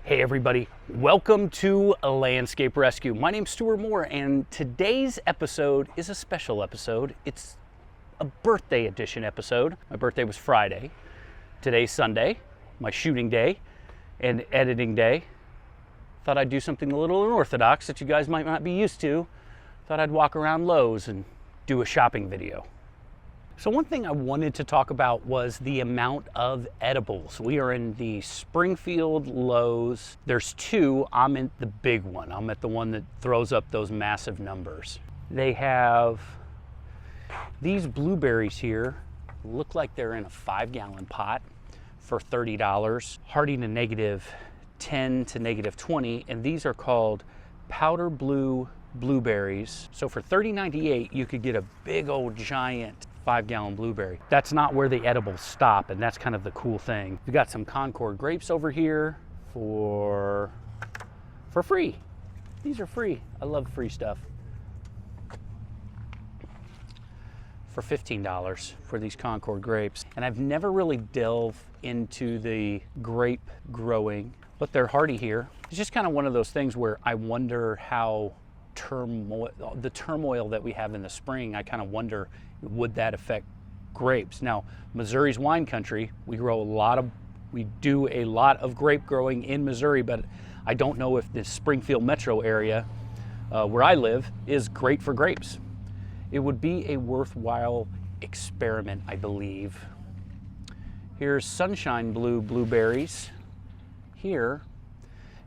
Hey everybody, welcome to Landscape Rescue. My name's Stuart and today's episode is a special episode. It's a birthday edition episode. My birthday was Friday. Today's Sunday, my shooting day and editing day. Thought I'd do something a little unorthodox that you guys might not be used to. Thought I'd walk around Lowe's and do a shopping video. So one thing I wanted to talk about was the amount of edibles. We are in the Springfield Lowe's. There's two. I'm in the big one. I'm at the one that throws up those massive numbers. They have these blueberries here. Look like they're in a 5-gallon pot for $30. Hardy to -10 to -20, and these are called powder blue blueberries. So for $30.98, you could get a big old giant 5-gallon blueberry. That's not where the edibles stop, and that's kind of the cool thing. We've got some Concord grapes over here for free. These are free. I love free stuff. For $15 for these Concord grapes. And I've never really delved into the grape growing, but they're hardy here. It's just kind of one of those things where I wonder how the turmoil that we have in the spring, I kind of wonder, would that affect grapes? Now, Missouri's wine country. We do a lot of grape growing in Missouri, but I don't know if the Springfield metro area where I live is great for grapes. It would be a worthwhile experiment, I believe. Here's sunshine blue blueberries here.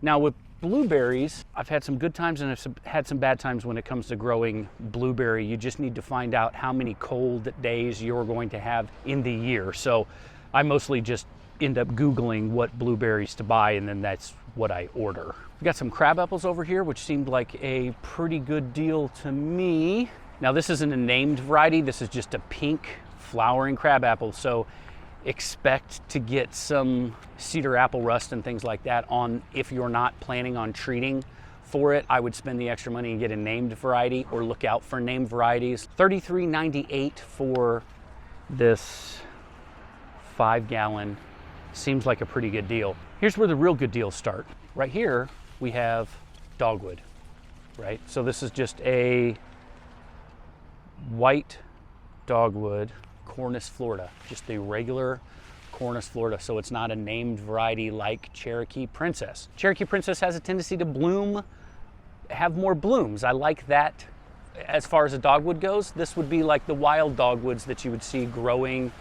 Now with blueberries, I've had some good times and I've had some bad times when it comes to growing blueberry. You just need to find out how many cold days you're going to have in the year. So I mostly just end up Googling what blueberries to buy, and then that's what I order. We got some crab apples over here, which seemed like a pretty good deal to me. Now this isn't a named variety, this is just a pink flowering crab apple. So expect to get some cedar apple rust and things like that on. If you're not planning on treating for it, I would spend the extra money and get a named variety, or look out for named varieties. $33.98 for this 5-gallon seems like a pretty good deal. Here's where the real good deals start. Right here we have dogwood, right? So this is just a white dogwood, Cornus Florida, just the regular Cornus Florida. So it's not a named variety like Cherokee Princess. Cherokee Princess has a tendency to have more blooms. I like that. As far as a dogwood goes, this would be like the wild dogwoods that you would see growing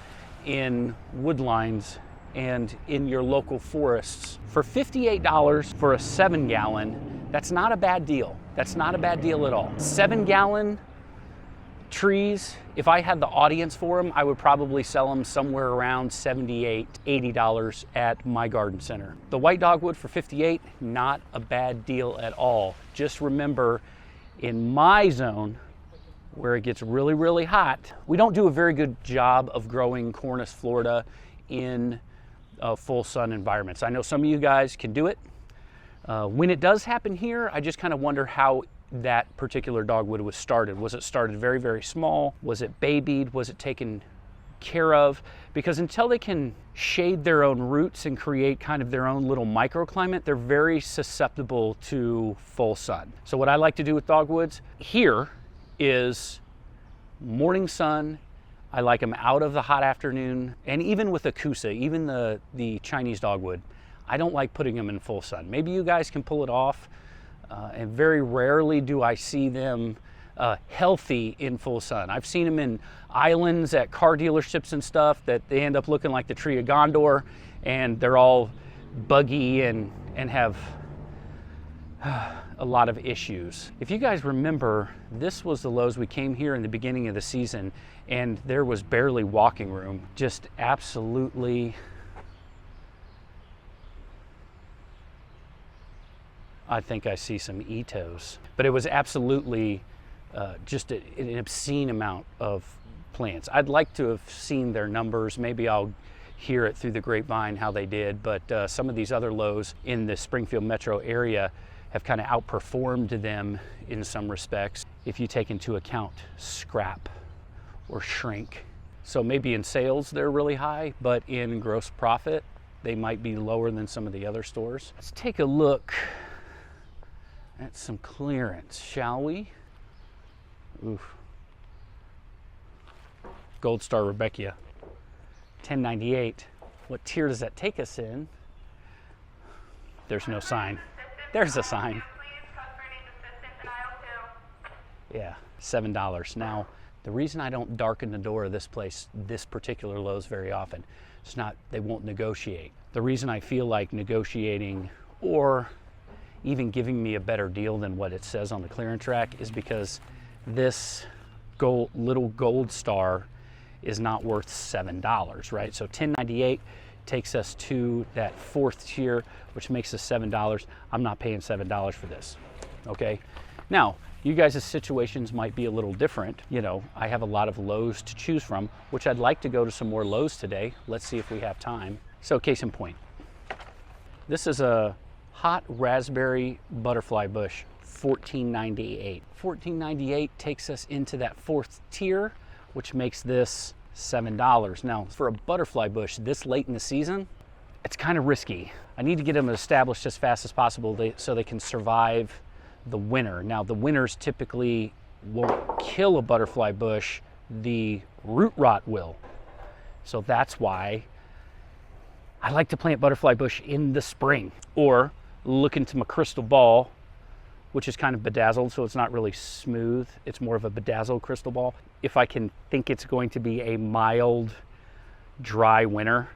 in woodlines and in your local forests. For $58 for a 7-gallon, that's not a bad deal. That's not a bad deal at all. 7-gallon trees, if I had the audience for them, I would probably sell them somewhere around $78, $80 at my garden center. The white dogwood for $58, not a bad deal at all. Just remember, in my zone, where it gets really, really hot, we don't do a very good job of growing Cornus Florida in full sun environments. I know some of you guys can do it. When it does happen here, I just kind of wonder how that particular dogwood was started. Was it started very, very small? Was it babied? Was it taken care of? Because until they can shade their own roots and create kind of their own little microclimate, they're very susceptible to full sun. So what I like to do with dogwoods here is morning sun. I like them out of the hot afternoon. And even with Akusa, even the Chinese dogwood, I don't like putting them in full sun. Maybe you guys can pull it off. And very rarely do I see them healthy in full sun. I've seen them in islands at car dealerships and stuff that they end up looking like the Tree of Gondor, and they're all buggy and have a lot of issues. If you guys remember, this was the Lowe's. We came here in the beginning of the season and there was barely walking room. Just absolutely, I think I see some Itos, but it was absolutely just an obscene amount of plants. I'd like to have seen their numbers. Maybe I'll hear it through the grapevine how they did, but some of these other Lowe's in the Springfield metro area have kind of outperformed them in some respects, if you take into account scrap or shrink. So maybe in sales they're really high, but in gross profit they might be lower than some of the other stores. Let's take a look at some clearance, shall we? Oof. Gold Star Rebecca, $10.98. What tier does that take us in? There's no sign. There's a sign. Yeah, $7. Now, the reason I don't darken the door of this place, this particular Lowe's, very often, it's not, they won't negotiate. The reason I feel like negotiating or even giving me a better deal than what it says on the clearance rack is because this little Gold Star is not worth $7, right? So $10.98 takes us to that fourth tier, which makes us $7. I'm not paying $7 for this, okay? Now, you guys' situations might be a little different. You know, I have a lot of Lowe's to choose from, which I'd like to go to some more Lowe's today. Let's see if we have time. So case in point, this is a hot raspberry butterfly bush, $14.98. $14.98 takes us into that fourth tier, which makes this $7. Now, for a butterfly bush this late in the season, it's kind of risky. I need to get them established as fast as possible so they can survive the winter. Now, the winters typically won't kill a butterfly bush, the root rot will. So that's why I like to plant butterfly bush in the spring, or look into my crystal ball, which is kind of bedazzled, so it's not really smooth. It's more of a bedazzled crystal ball. If I can think it's going to be a mild, dry winter,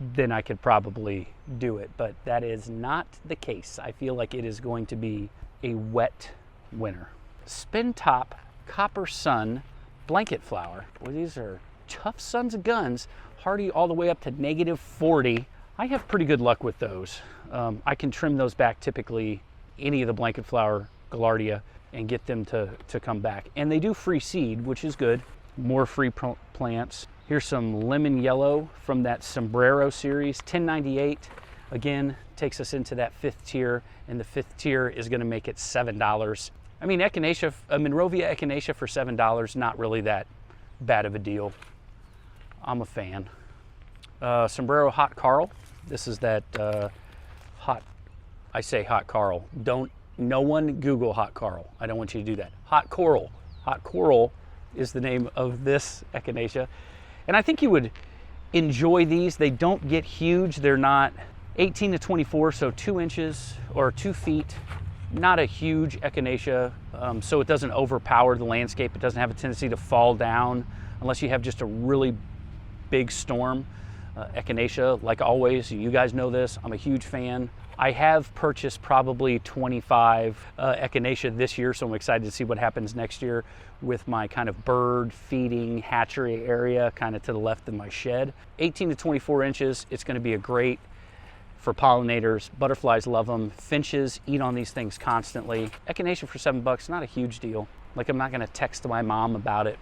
then I could probably do it. But that is not the case. I feel like it is going to be a wet winter. Spin top copper sun blanket flower. Well, these are tough sons of guns, hardy all the way up to -40. I have pretty good luck with those. I can trim those back typically, any of the blanket flower Gaillardia, and get them to come back. And they do free seed, which is good. More free plants. Here's some lemon yellow from that Sombrero series, $10.98. Again, takes us into that fifth tier, and the fifth tier is gonna make it $7. I mean, Echinacea, Monrovia Echinacea for $7, not really that bad of a deal. I'm a fan. Sombrero Hot Carl. This is that I say Hot Carl. No one Google Hot Carl. I don't want you to do that. Hot Coral. Hot Coral is the name of this Echinacea. And I think you would enjoy these. They don't get huge. They're not 18 to 24, so 2 inches or 2 feet. Not a huge Echinacea, so it doesn't overpower the landscape. It doesn't have a tendency to fall down unless you have just a really big storm. Echinacea, like always, you guys know this, I'm a huge fan. I have purchased probably 25 Echinacea this year, so I'm excited to see what happens next year with my kind of bird feeding hatchery area kind of to the left of my shed. 18 to 24 inches, it's going to be a great for pollinators. Butterflies love them. Finches eat on these things constantly. Echinacea for $7, not a huge deal. Like, I'm not going to text my mom about it.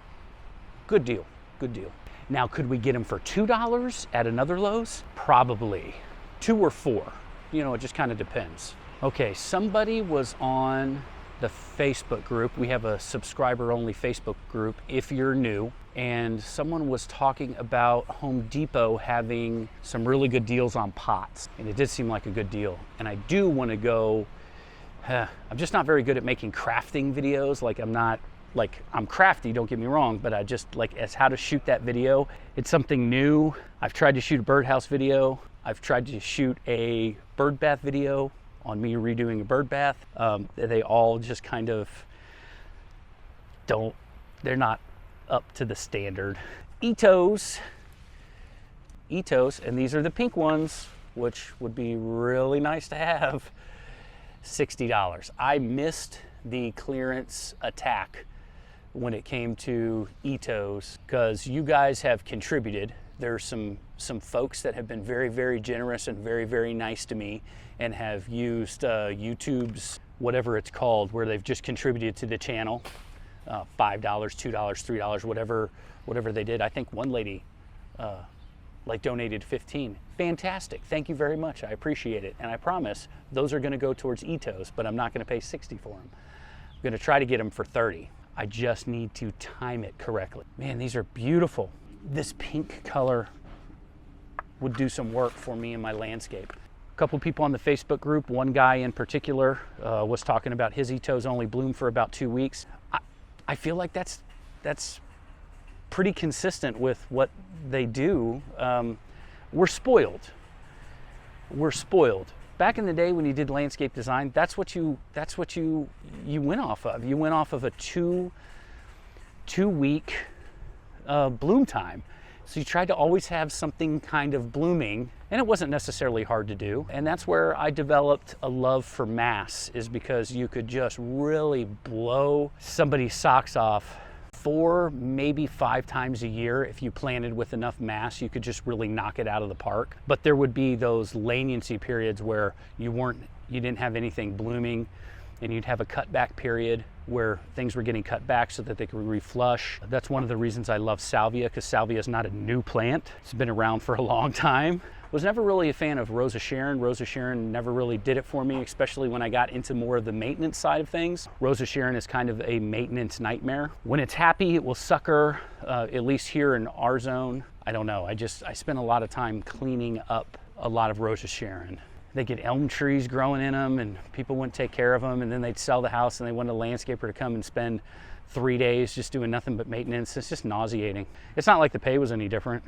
Good deal, good deal. Now, could we get them for $2 at another Lowe's? Probably. 2 or 4. You know, it just kind of depends. Okay, somebody was on the Facebook group. We have a subscriber-only Facebook group if you're new. And someone was talking about Home Depot having some really good deals on pots. And it did seem like a good deal. And I do want to go, I'm just not very good at making crafting videos. I'm crafty, don't get me wrong, but I just like as how to shoot that video. It's something new. I've tried to shoot a birdhouse video. I've tried to shoot a bird bath video on me redoing a bird bath. They all just kind of they're not up to the standard. Itos, and these are the pink ones, which would be really nice to have. $60. I missed the clearance attack when it came to Itos because you guys have contributed. There's some folks that have been very, very generous and very, very nice to me and have used YouTube's, whatever it's called, where they've just contributed to the channel. $5, $2, $3, whatever they did. I think one lady donated 15. Fantastic. Thank you very much. I appreciate it. And I promise those are going to go towards Itos, but I'm not going to pay 60 for them. I'm going to try to get them for 30. I just need to time it correctly. Man, these are beautiful. This pink color, would do some work for me in my landscape. A couple people on the Facebook group, one guy in particular was talking about his Itos only bloom for about 2 weeks. I feel like that's pretty consistent with what they do. We're spoiled. We're spoiled. Back in the day when you did landscape design, that's what you went off of. You went off of a two week bloom time. So you tried to always have something kind of blooming, and it wasn't necessarily hard to do. And that's where I developed a love for mass, is because you could just really blow somebody's socks off 4, maybe 5 times a year. If you planted with enough mass, you could just really knock it out of the park. But there would be those leniency periods where you didn't have anything blooming, and you'd have a cutback period where things were getting cut back so that they could reflush. That's one of the reasons I love salvia, because salvia is not a new plant. It's been around for a long time. Was never really a fan of Rosa Sharon. Rosa Sharon never really did it for me, especially when I got into more of the maintenance side of things. Rosa Sharon is kind of a maintenance nightmare. When it's happy, it will sucker, at least here in our zone. I don't know, I spent a lot of time cleaning up a lot of Rosa Sharon. They get elm trees growing in them, and people wouldn't take care of them, and then they'd sell the house and they wanted a landscaper to come and spend 3 days just doing nothing but maintenance. It's just nauseating. It's not like the pay was any different.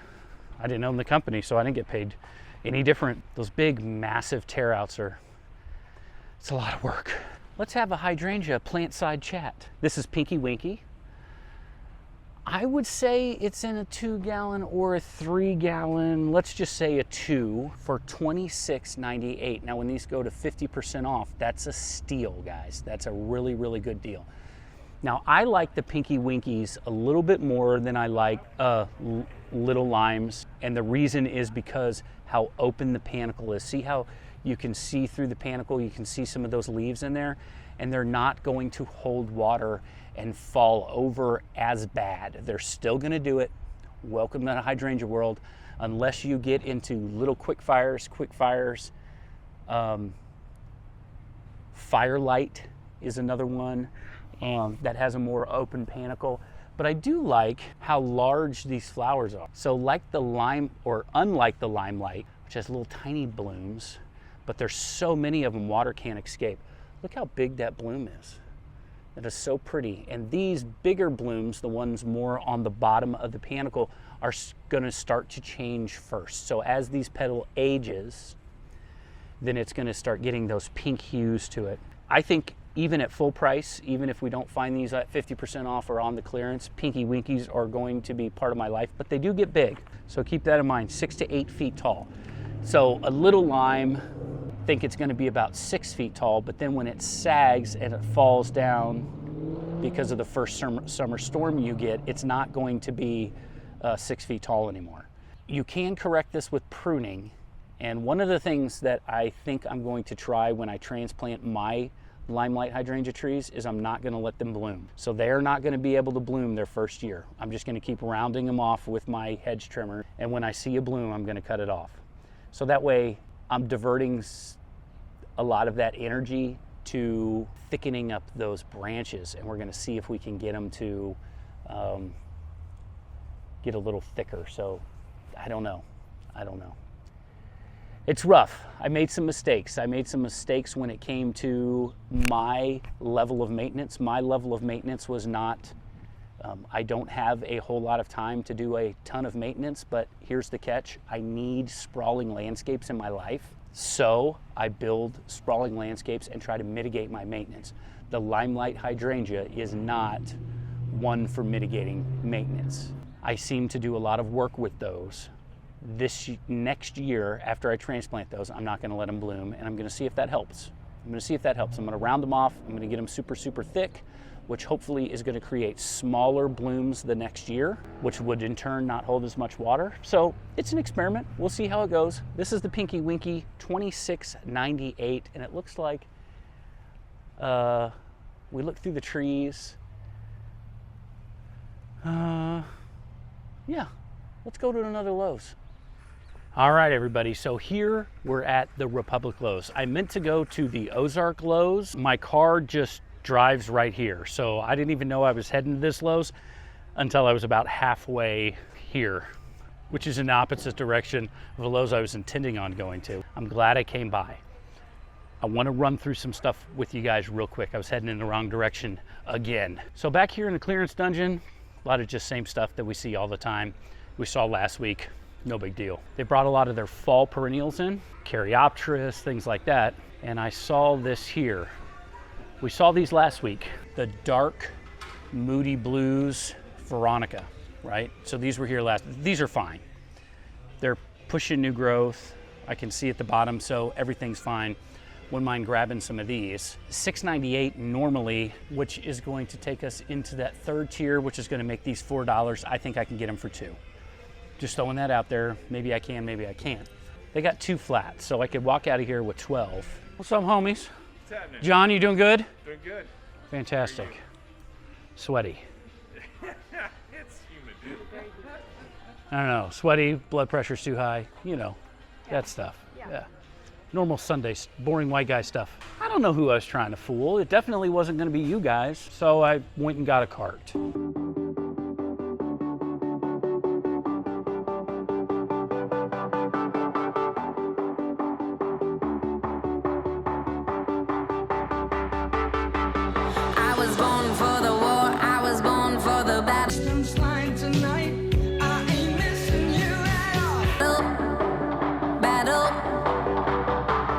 I didn't own the company, so I didn't get paid any different. Those big, massive tear-outs it's a lot of work. Let's have a hydrangea plant side chat. This is Pinky Winky. I would say it's in a 2-gallon or a 3-gallon, let's just say a 2 for $26.98. Now when these go to 50% off, that's a steal, guys. That's a really, really good deal. Now I like the Pinky Winkies a little bit more than I like Little Limes. And the reason is because how open the panicle is. See how you can see through the panicle, you can see some of those leaves in there, and they're not going to hold water and fall over as bad. They're still gonna do it. Welcome to the hydrangea world, unless you get into little quick fires. Firelight is another one that has a more open panicle. But I do like how large these flowers are. So like the lime, or unlike the limelight, which has little tiny blooms, but there's so many of them, water can't escape. Look how big that bloom is. That is so pretty. And these bigger blooms, the ones more on the bottom of the panicle, are gonna start to change first. So as these petal ages, then it's gonna start getting those pink hues to it. I think even at full price, even if we don't find these at 50% off or on the clearance, Pinky Winkies are going to be part of my life, but they do get big. So keep that in mind, 6 to 8 feet tall. So a little lime, I think it's gonna be about 6 feet tall, but then when it sags and it falls down because of the first summer storm you get, it's not going to be 6 feet tall anymore. You can correct this with pruning. And one of the things that I think I'm going to try when I transplant my limelight hydrangea trees is I'm not gonna let them bloom. So they're not gonna be able to bloom their first year. I'm just gonna keep rounding them off with my hedge trimmer. And when I see a bloom, I'm gonna cut it off. So that way I'm diverting a lot of that energy to thickening up those branches. And we're gonna see if we can get them to get a little thicker. So I don't know. It's rough. I made some mistakes. I made some mistakes when it came to my level of maintenance. My level of maintenance was not, I don't have a whole lot of time to do a ton of maintenance, but here's the catch. I need sprawling landscapes in my life. So I build sprawling landscapes and try to mitigate my maintenance. The limelight hydrangea is not one for mitigating maintenance. I seem to do a lot of work with those. This next year, after I transplant those, I'm not gonna let them bloom, and I'm gonna see if that helps. I'm gonna round them off. I'm gonna get them super, super thick, which hopefully is gonna create smaller blooms the next year, which would in turn not hold as much water. So it's an experiment. We'll see how it goes. This is the Pinky Winky, $26.98, and it looks like we look through the trees. Yeah, let's go to another Lowe's. All right, everybody, so here we're at the Republic Lowe's. I meant to go to the Ozark Lowe's. My car just drives right here, so I didn't even know I was heading to this Lowe's until I was about halfway here. which is in the opposite direction of the Lowe's I was intending on going to. I'm glad I came by. I want to run through some stuff with you guys real quick. I was heading in the wrong direction again. So back here in the clearance dungeon, a lot of just same stuff that we see all the time. We saw last week, no big deal. They brought a lot of their fall perennials in, Caryopteris, things like that. And I saw this here. We saw these last week, the dark, moody blues Veronica, right? So these were here these are fine. They're pushing new growth. I can see at the bottom, so everything's fine. Wouldn't mind grabbing some of these. $6.98 normally, which is going to take us into that third tier, which is gonna make these $4. I think I can get them for $2. Just throwing that out there. Maybe I can, maybe I can't. They got 2 flats, so I could walk out of here with 12. What's up, homies? What's happening? John, you doing good? Doing good. Fantastic. Sweaty. It's humid, dude. I don't know, sweaty, blood pressure's too high, you know, that stuff. Yeah. Normal Sunday, boring white guy stuff. I don't know who I was trying to fool. It definitely wasn't gonna be you guys, so I went and got a cart. I was born for the war, I was born for the battle.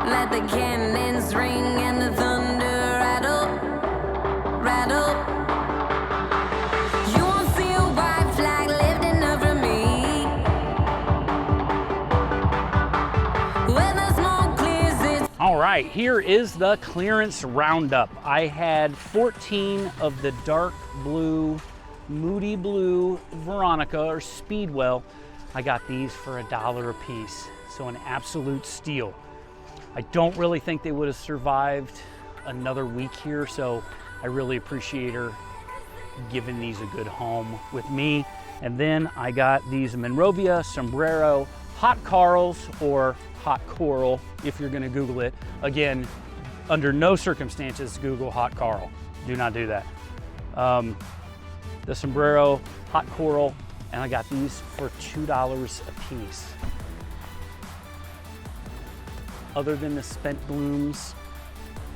Let the cannons ring and the thunder rattle, rattle. You won't see a white flag lifting over me. When the smoke clears it. All right, here is the clearance roundup. I had 14 of the dark blue, moody blue Veronica or Speedwell. I got these for $1 a piece, so an absolute steal. I don't really think they would have survived another week here, so I really appreciate her giving these a good home with me. And then I got these Monrovia Sombrero Hot Corals, or Hot Coral if you're gonna Google it. Again, under no circumstances Google Hot Coral. Do not do that. The Sombrero Hot Coral, and I got these for $2 a piece. Other than the spent blooms,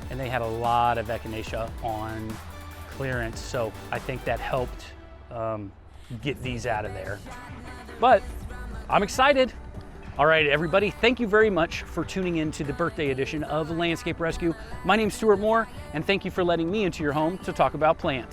and they had a lot of echinacea on clearance, so I think that helped get these out of there. But I'm excited. All right, everybody, thank you very much for tuning in to the birthday edition of Landscape Rescue. My name's Stuart Moore, and thank you for letting me into your home to talk about plants.